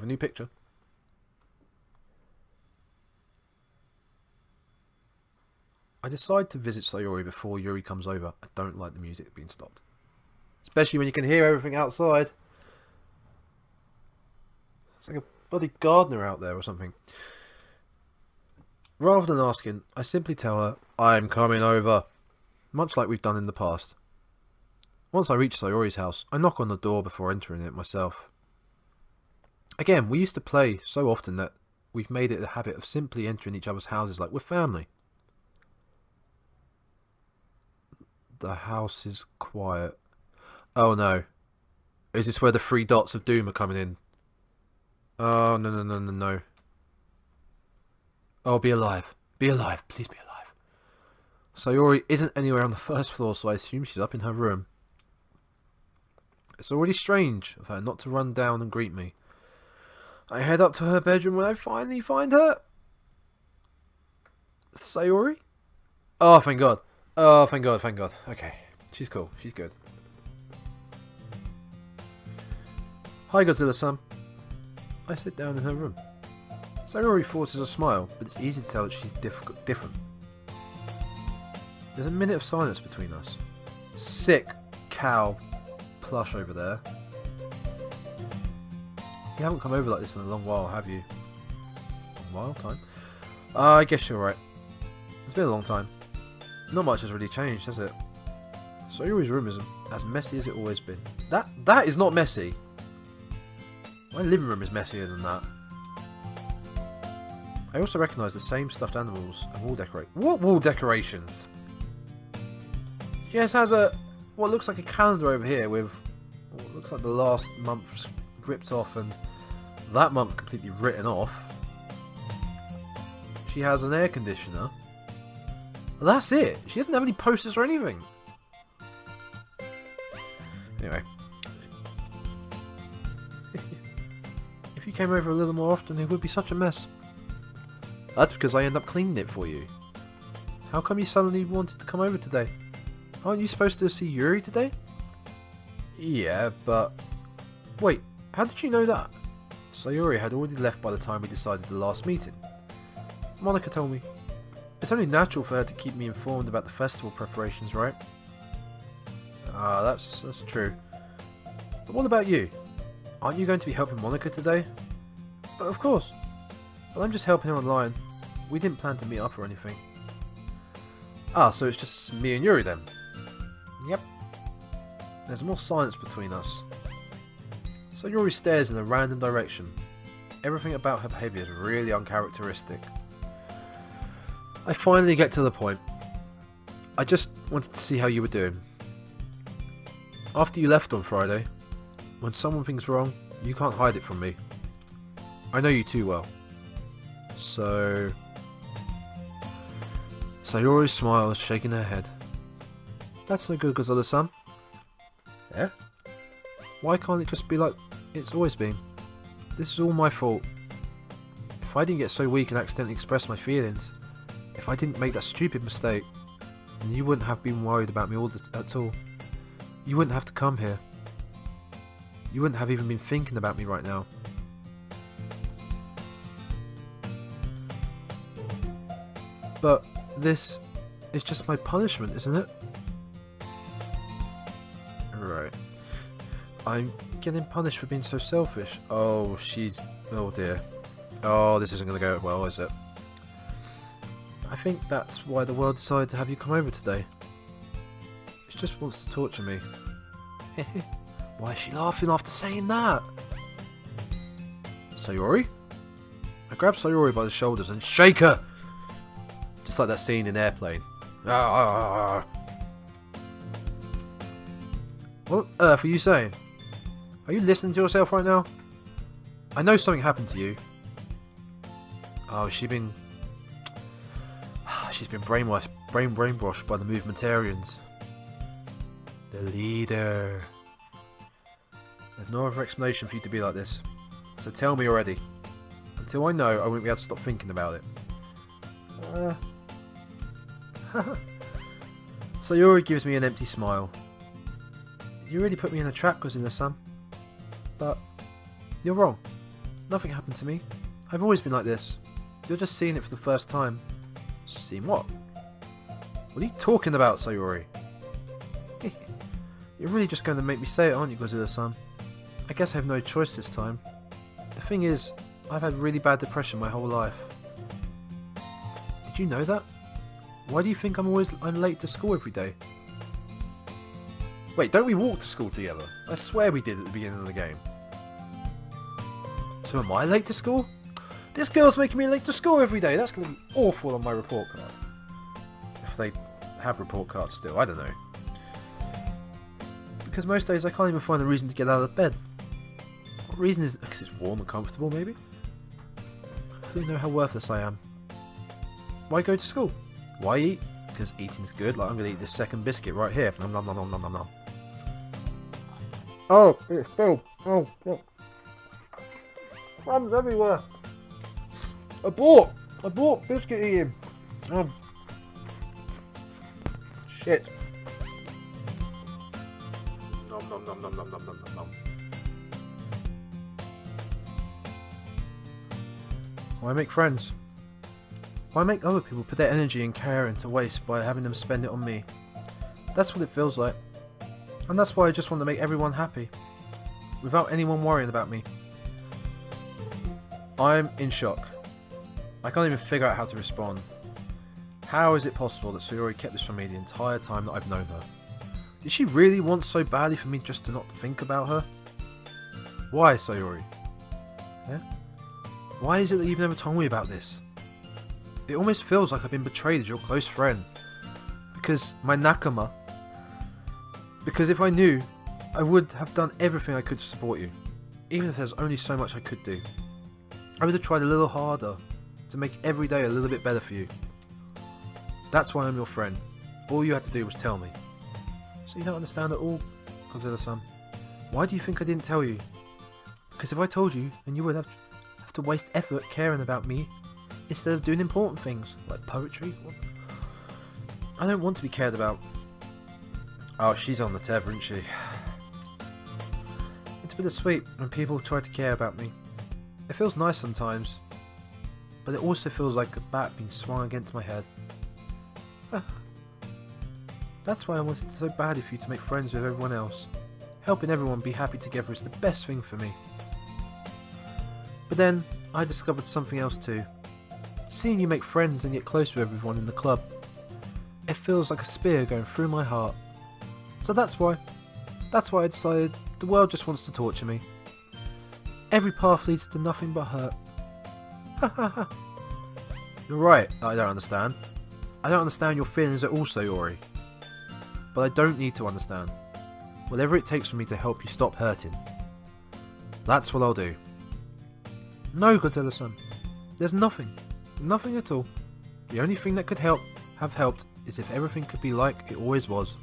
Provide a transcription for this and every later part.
a new picture. I decide to visit Sayori before Yuri comes over. I don't like the music being stopped. Especially when you can hear everything outside. It's like a bloody gardener out there or something. Rather than asking, I simply tell her, I'm coming over. Much like we've done in the past. Once I reach Sayori's house, I knock on the door before entering it myself. Again, we used to play so often that we've made it a habit of simply entering each other's houses like we're family. The house is quiet. Oh no. Is this where the 3 dots of doom are coming in? Oh, no. Oh, be alive. Be alive. Please be alive. Sayori isn't anywhere on the first floor, so I assume she's up in her room. It's already strange of her not to run down and greet me. I head up to her bedroom when I finally find her. Sayori? Oh, thank God. Oh, thank God, thank God. Okay. She's cool. She's good. Hi, Godzilla-san. I sit down in her room. Sayori forces a smile, but it's easy to tell that she's different. There's a minute of silence between us. Sick cow plush over there. You haven't come over like this in a long while, have you? A long time? I guess you're right. It's been a long time. Not much has really changed, has it? Sayori's room is as messy as it always been. That is not messy. My living room is messier than that. I also recognise the same stuffed animals and wall decorate. What wall decorations? Yes, has what looks like a calendar over here with what looks like the last month ripped off and that month completely written off. She has an air conditioner. That's it. She doesn't have any posters or anything. Anyway. If you came over a little more often, it would be such a mess. That's because I end up cleaning it for you. How come you suddenly wanted to come over today? Aren't you supposed to see Yuri today? Yeah, but... Wait, how did you know that? Sayori had already left by the time we decided the last meeting. Monica told me. It's only natural for her to keep me informed about the festival preparations, right? Ah, that's true. But what about you? Aren't you going to be helping Monica today? But of course. But I'm just helping her online. We didn't plan to meet up or anything. Ah, so it's just me and Yuri then? Yep. There's more silence between us. So Yuri stares in a random direction. Everything about her behaviour is really uncharacteristic. I finally get to the point. I just wanted to see how you were doing. After you left on Friday, when something's wrong, you can't hide it from me. I know you too well. So... Sayori smiles, shaking her head. That's no good, Godzilla-san. Yeah? Why can't it just be like it's always been? This is all my fault. If I didn't get so weak and accidentally express my feelings, if I didn't make that stupid mistake, then you wouldn't have been worried about me at all. You wouldn't have to come here. You wouldn't have even been thinking about me right now. But this is just my punishment, isn't it? Right. I'm getting punished for being so selfish. Oh, oh dear. Oh, this isn't going to go well, is it? I think that's why the world decided to have you come over today. It just wants to torture me. Why is she laughing after saying that? Sayori? I grab Sayori by the shoulders and shake her! Just like that scene in Airplane. What on earth are you saying? Are you listening to yourself right now? I know something happened to you. Oh, she's been brainwashed by the movementarians. The leader. There's no other explanation for you to be like this. So tell me already. Until I know, I won't be able to stop thinking about it. Sayori gives me an empty smile. You really put me in a trap, Godzilla-san. But you're wrong. Nothing happened to me. I've always been like this. You're just seeing it for the first time. Seeing what? What are you talking about, Sayori? You're really just going to make me say it, aren't you, Godzilla-san? I guess I have no choice this time. The thing is, I've had really bad depression my whole life. Did you know that? Why do you think I'm late to school every day? Wait, don't we walk to school together? I swear we did at the beginning of the game. So am I late to school? This girl's making me late to school every day. That's going to be awful on my report card. If they have report cards still, I don't know. Because most days I can't even find a reason to get out of bed. What reason is it? Because it's warm and comfortable, maybe? I feel you know how worthless I am. Why go to school? Why eat? Because eating's good. Like, I'm going to eat this second biscuit right here. Nom nom nom nom nom nom nom. Oh, it's spilled. Oh, yeah. Crumbs everywhere. I bought biscuit eating. Oh. Shit. Nom nom nom nom nom nom nom nom nom. Why make friends? Why make other people put their energy and care into waste by having them spend it on me? That's what it feels like. And that's why I just want to make everyone happy. Without anyone worrying about me. I'm in shock. I can't even figure out how to respond. How is it possible that Sayori kept this from me the entire time that I've known her? Did she really want so badly for me just to not think about her? Why, Sayori? Yeah? Why is it that you've never told me about this? It almost feels like I've been betrayed as your close friend. Because my nakama. Because if I knew, I would have done everything I could to support you. Even if there's only so much I could do. I would have tried a little harder to make every day a little bit better for you. That's why I'm your friend. All you had to do was tell me. So you don't understand at all, Godzilla-san. Why do you think I didn't tell you? Because if I told you, then you would have to waste effort caring about me instead of doing important things, like poetry. I don't want to be cared about. Oh, she's on the tether, isn't she? It's bittersweet when people try to care about me. It feels nice sometimes, but it also feels like a bat being swung against my head. That's why I wanted so badly for you to make friends with everyone else. Helping everyone be happy together is the best thing for me. But then, I discovered something else too. Seeing you make friends and get close with everyone in the club. It feels like a spear going through my heart. So that's why I decided the world just wants to torture me. Every path leads to nothing but hurt. You're right, I don't understand. I don't understand your feelings at all, Sayori. But I don't need to understand. Whatever it takes for me to help you stop hurting. That's what I'll do. No, Godzilla-san. There's nothing. Nothing at all. The only thing that could have helped is if everything could be like it always was.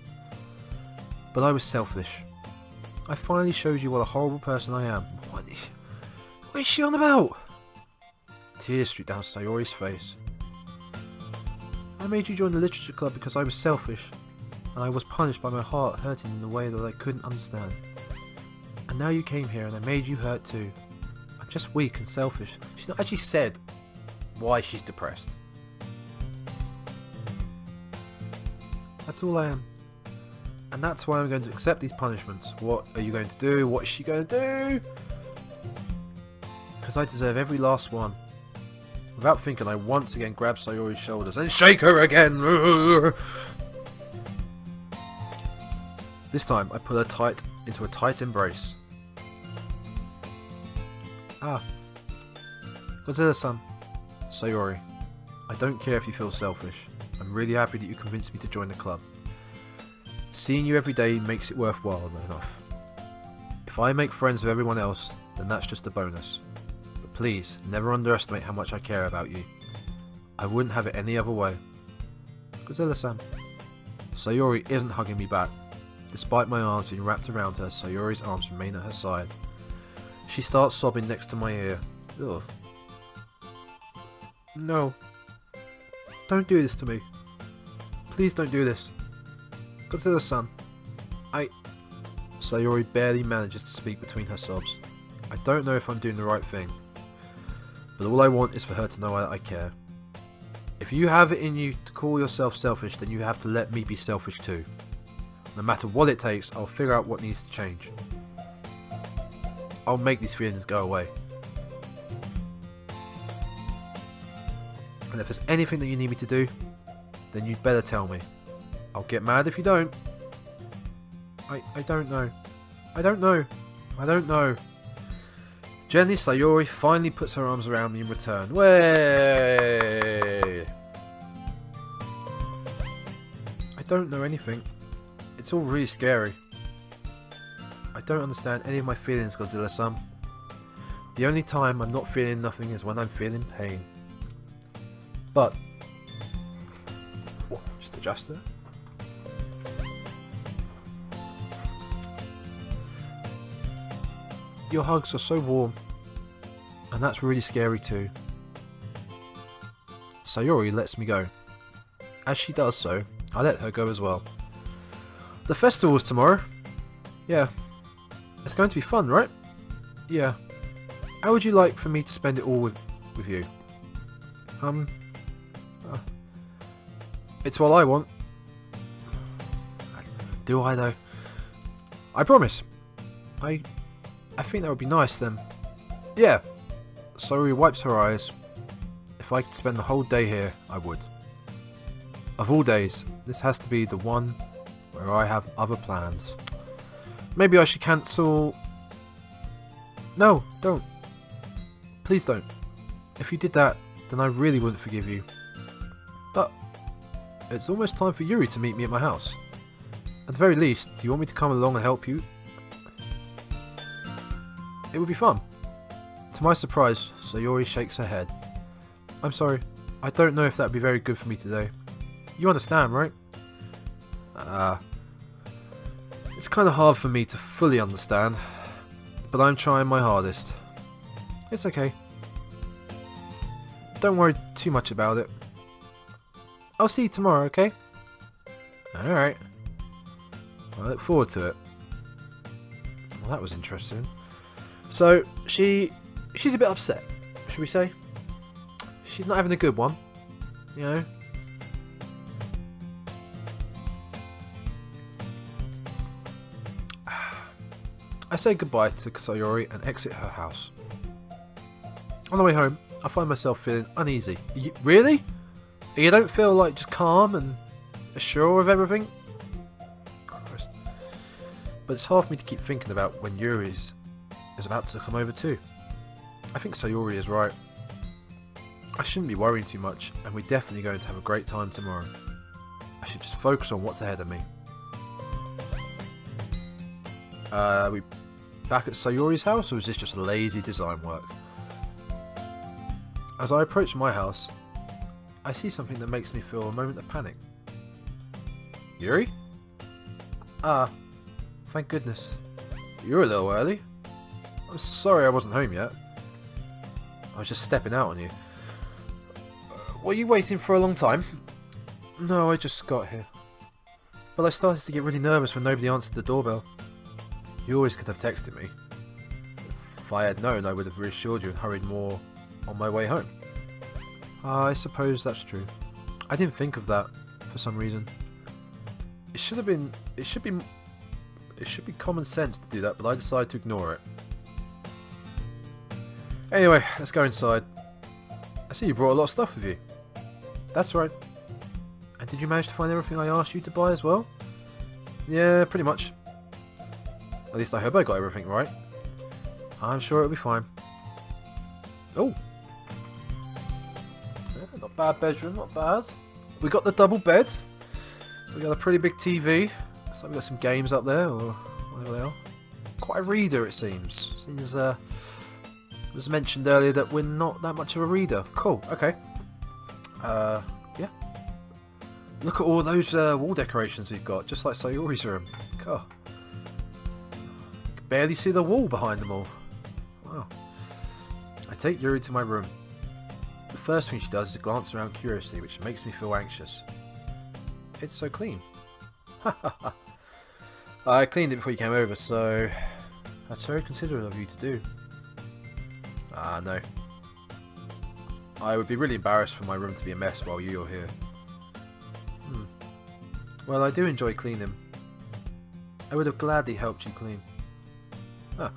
But I was selfish. I finally showed you what a horrible person I am. What is she on about? Tears streaked down Sayori's face. I made you join the literature club because I was selfish, and I was punished by my heart hurting in a way that I couldn't understand. And now you came here and I made you hurt too. I'm just weak and selfish. She's not actually said why she's depressed. That's all I am. And that's why I'm going to accept these punishments. What are you going to do? What is she going to do? Because I deserve every last one. Without thinking, I once again grab Sayori's shoulders and shake her again. This time, I pull her into a tight embrace. Godzilla-san. Sayori, I don't care if you feel selfish. I'm really happy that you convinced me to join the club. Seeing you every day makes it worthwhile enough. If I make friends with everyone else, then that's just a bonus. But please, never underestimate how much I care about you. I wouldn't have it any other way. Godzilla-san. Sayori isn't hugging me back. Despite my arms being wrapped around her, Sayori's arms remain at her side. She starts sobbing next to my ear. Ugh. No. Don't do this to me. Please don't do this. Godzilla-san. Sayori barely manages to speak between her sobs. I don't know if I'm doing the right thing. But all I want is for her to know I care. If you have it in you to call yourself selfish, then you have to let me be selfish too. No matter what it takes, I'll figure out what needs to change. I'll make these feelings go away. And if there's anything that you need me to do, then you'd better tell me. I'll get mad if you don't. I don't know. I don't know. I don't know. Gently, Sayori finally puts her arms around me in return. Way! I don't know anything. It's all really scary. I don't understand any of my feelings, Godzilla-san. The only time I'm not feeling nothing is when I'm feeling pain. But... just adjust it. Your hugs are so warm. And that's really scary too. Sayori lets me go. As she does so, I let her go as well. The festival's tomorrow. Yeah. It's going to be fun, right? Yeah. How would you like for me to spend it all with you? It's what I want. Do I though? I promise. I think that would be nice then. Yeah. Sayori wipes her eyes. If I could spend the whole day here, I would. Of all days, this has to be the one where I have other plans. Maybe I should cancel... No, don't. Please don't. If you did that, then I really wouldn't forgive you. But it's almost time for Yuri to meet me at my house. At the very least, do you want me to come along and help you? It would be fun. To my surprise, Sayori shakes her head. I'm sorry, I don't know if that would be very good for me today. You understand, right? It's kind of hard for me to fully understand, but I'm trying my hardest. It's okay. Don't worry too much about it. I'll see you tomorrow, okay? Alright. I look forward to it. Well, that was interesting. So, she's a bit upset, should we say? She's not having a good one, you know? I say goodbye to Sayori and exit her house. On the way home, I find myself feeling uneasy. Really? You don't feel like just calm and sure of everything? Christ. But it's hard for me to keep thinking about when Yuri is about to come over too. I think Sayori is right. I shouldn't be worrying too much, and we're definitely going to have a great time tomorrow. I should just focus on what's ahead of me. We back at Sayori's house, or is this just lazy design work? As I approach my house, I see something that makes me feel a moment of panic. Yuri? Ah, thank goodness. You're a little early. I'm sorry I wasn't home yet. I was just stepping out on you. Were you waiting for a long time? No, I just got here. But I started to get really nervous when nobody answered the doorbell. You always could have texted me. If I had known, I would have reassured you and hurried more on my way home. I suppose that's true. I didn't think of that for some reason. It should be common sense to do that, but I decided to ignore it. Anyway, let's go inside. I see you brought a lot of stuff with you. That's right. And did you manage to find everything I asked you to buy as well? Yeah, pretty much. At least I hope I got everything right. I'm sure it'll be fine. Oh! Yeah, not bad bedroom, not bad. We got the double bed. We got a pretty big TV. Looks like we got some games up there, or whatever they are. Quite a reader, it seems. Seems, it was mentioned earlier that we're not that much of a reader. Cool, okay. Yeah. Look at all those wall decorations we've got, just like Sayori's room. God. Barely see the wall behind them all. Wow. I take Yuri to my room. The first thing she does is glance around curiously, which makes me feel anxious. It's so clean. I cleaned it before you came over, so that's very considerate of you to do. Ah, no. I would be really embarrassed for my room to be a mess while you're here. Well, I do enjoy cleaning. I would have gladly helped you clean. Huh.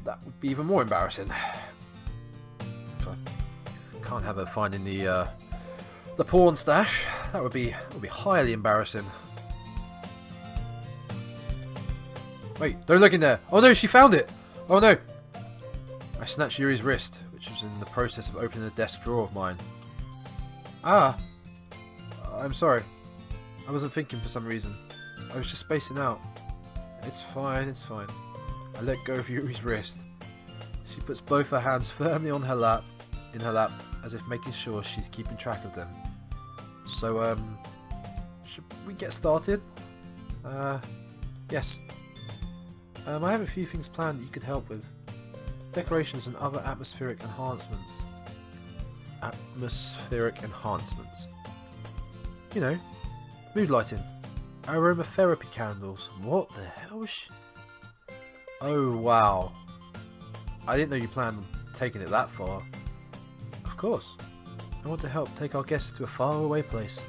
That would be even more embarrassing. Can't have her finding the porn stash. That would be highly embarrassing. Wait, don't look in there. Oh no, she found it. Oh no. I snatched Yuri's wrist, which was in the process of opening the desk drawer of mine. Ah. I'm sorry. I wasn't thinking for some reason. I was just spacing out. It's fine, it's fine. I let go of Yuri's wrist. She puts both her hands firmly on her lap, as if making sure she's keeping track of them. So, should we get started? Yes. I have a few things planned that you could help with. Decorations and other atmospheric enhancements. Atmospheric enhancements. You know, mood lighting. Aromatherapy candles. What the hell is she? Oh, wow. I didn't know you planned on taking it that far. Of course. I want to help take our guests to a faraway place.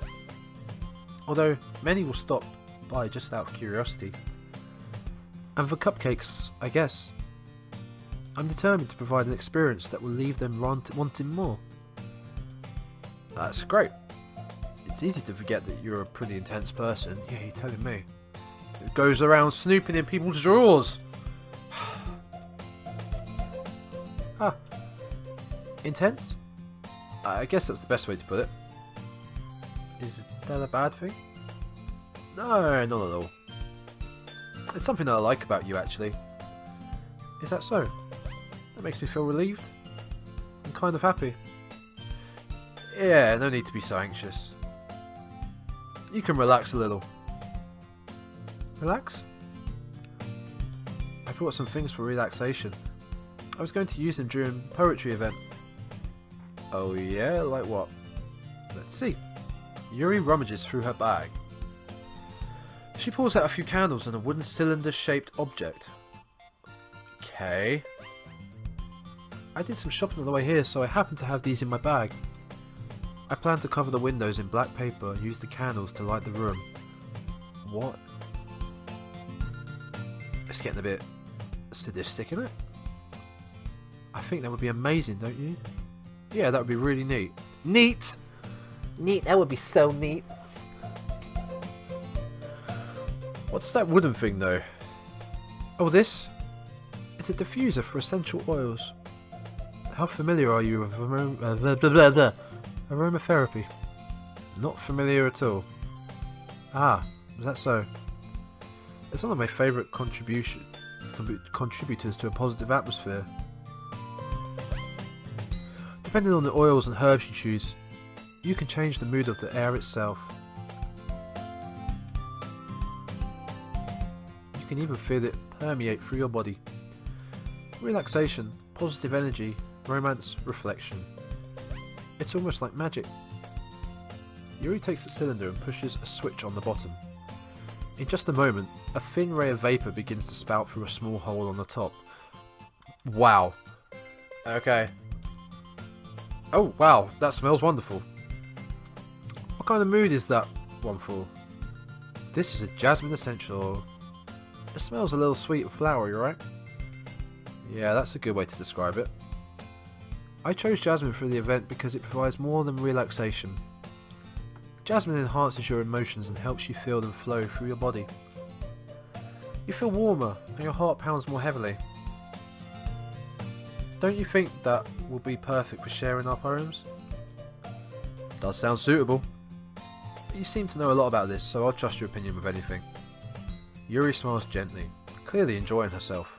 Although, many will stop by just out of curiosity. And for cupcakes, I guess. I'm determined to provide an experience that will leave them wanting more. That's great. It's easy to forget that you're a pretty intense person. Yeah, you're telling me. Who goes around snooping in people's drawers. Ah. Intense? I guess that's the best way to put it. Is that a bad thing? No, not at all. It's something that I like about you, actually. Is that so? That makes me feel relieved. I'm kind of happy. Yeah, no need to be so anxious. You can relax a little. Relax? I brought some things for relaxation. I was going to use them during the poetry event. Oh yeah? Like what? Let's see. Yuri rummages through her bag. She pulls out a few candles and a wooden cylinder-shaped object. Okay. I did some shopping on the way here, so I happen to have these in my bag. I plan to cover the windows in black paper and use the candles to light the room. What? It's getting a bit sadistic, isn't it? I think that would be amazing, don't you? Yeah, that would be really neat. Neat! Neat, that would be so neat. What's that wooden thing though? Oh, this? It's a diffuser for essential oils. How familiar are you with aromatherapy? Not familiar at all. Ah, is that so? It's one of my favourite contributors to a positive atmosphere. Depending on the oils and herbs you choose, you can change the mood of the air itself. You can even feel it permeate through your body. Relaxation, positive energy, romance, reflection. It's almost like magic. Yuri takes the cylinder and pushes a switch on the bottom. In just a moment, a thin ray of vapour begins to spout through a small hole on the top. Wow. Okay. Oh wow, that smells wonderful. What kind of mood is that one for? This is a jasmine essential oil. It smells a little sweet and flowery, right? Yeah, that's a good way to describe it. I chose jasmine for the event because it provides more than relaxation. Jasmine enhances your emotions and helps you feel them flow through your body. You feel warmer and your heart pounds more heavily. Don't you think that will be perfect for sharing our poems? Does sound suitable. But you seem to know a lot about this, so I'll trust your opinion with anything. Yuri smiles gently, clearly enjoying herself.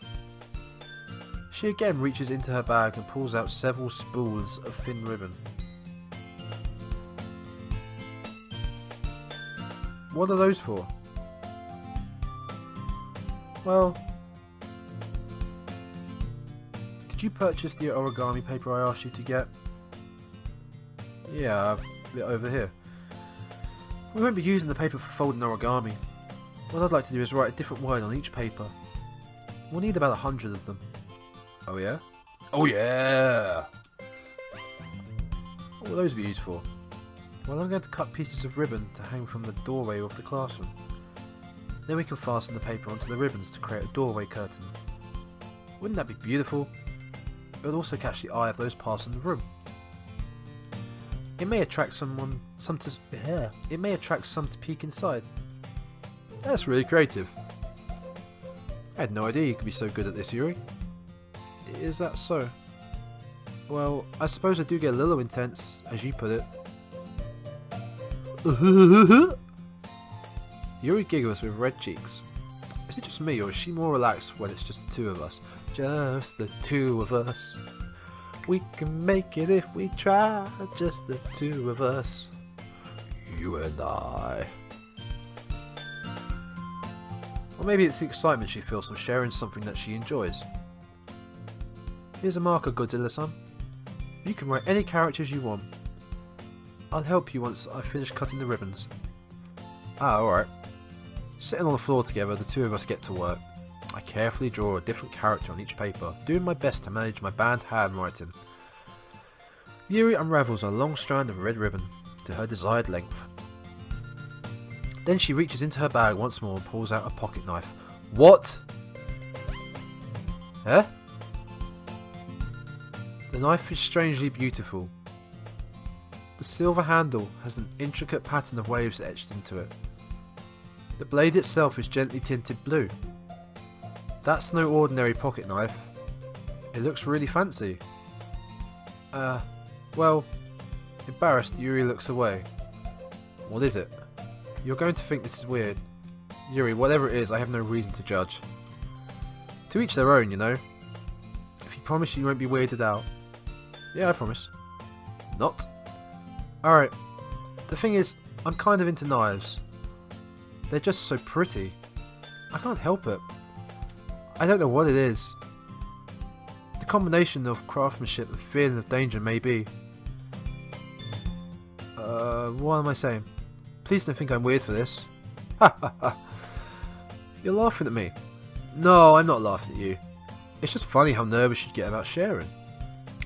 She again reaches into her bag and pulls out several spools of thin ribbon. What are those for? Well, did you purchase the origami paper I asked you to get? Yeah, I've it over here. We won't be using the paper for folding origami. What I'd like to do is write a different word on each paper. We'll need about 100 of them. Oh yeah? Oh yeah! What will those be used for? Well, I'm going to cut pieces of ribbon to hang from the doorway of the classroom. Then we can fasten the paper onto the ribbons to create a doorway curtain. Wouldn't that be beautiful? It would also catch the eye of those passing the room. It may attract some to peek inside. That's really creative. I had no idea you could be so good at this, Yuri. Is that so? Well, I suppose I do get a little intense, as you put it. Yuri giggles with red cheeks. Is it just me, or is she more relaxed when it's just the two of us? Just the two of us. We can make it if we try. Just the two of us. You and I. Or maybe it's the excitement she feels from sharing something that she enjoys. Here's a marker, Godzilla-san. You can write any characters you want. I'll help you once I finish cutting the ribbons. Ah, alright. Sitting on the floor together, the two of us get to work. I carefully draw a different character on each paper, doing my best to manage my bad handwriting. Yuri unravels a long strand of red ribbon to her desired length. Then she reaches into her bag once more and pulls out a pocket knife. What? Eh? The knife is strangely beautiful. The silver handle has an intricate pattern of waves etched into it. The blade itself is gently tinted blue. That's no ordinary pocket knife. It looks really fancy. Well, embarrassed, Yuri looks away. What is it? You're going to think this is weird. Yuri, whatever it is, I have no reason to judge. To each their own, you know. If you promise you won't be weirded out. Yeah, I promise. Not. Alright. The thing is, I'm kind of into knives. They're just so pretty. I can't help it. I don't know what it is. The combination of craftsmanship and feeling of danger may be. What am I saying? Please don't think I'm weird for this. Ha ha ha. You're laughing at me. No, I'm not laughing at you. It's just funny how nervous you get about sharing.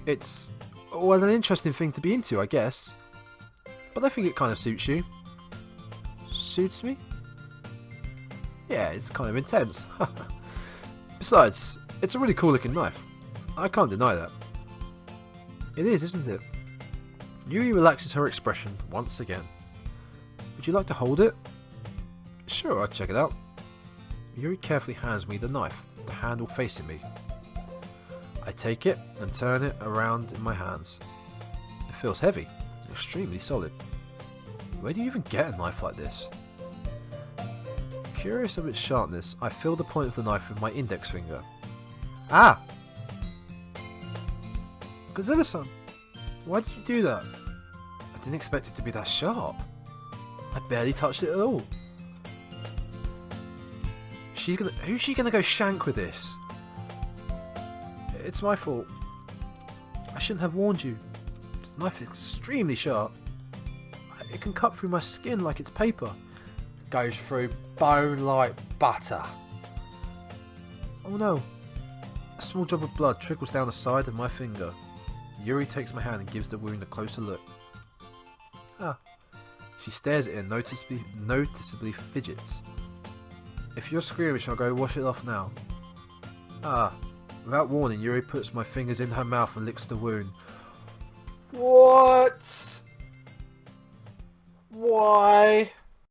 It's, well, an interesting thing to be into, I guess. But I think it kind of suits you. Suits me? Yeah, it's kind of intense. Besides, it's a really cool looking knife. I can't deny that. It is, isn't it? Yuri relaxes her expression once again. Would you like to hold it? Sure, I'll check it out. Yuri carefully hands me the knife, the handle facing me. I take it and turn it around in my hands. It feels heavy, extremely solid. Where do you even get a knife like this? Curious of its sharpness, I feel the point of the knife with my index finger. Ah! Godzilla-san, why did you do that? I didn't expect it to be that sharp. I barely touched it at all. Who's she gonna go shank with this? It's my fault. I shouldn't have warned you. This knife is extremely sharp. It can cut through my skin like it's paper. It goes through bone like butter. Oh no. A small drop of blood trickles down the side of my finger. Yuri takes my hand and gives the wound a closer look. Ah. She stares at it and noticeably fidgets. If you're squeamish, I'll go wash it off now. Ah. Without warning, Yuri puts my fingers in her mouth and licks the wound. What? Why?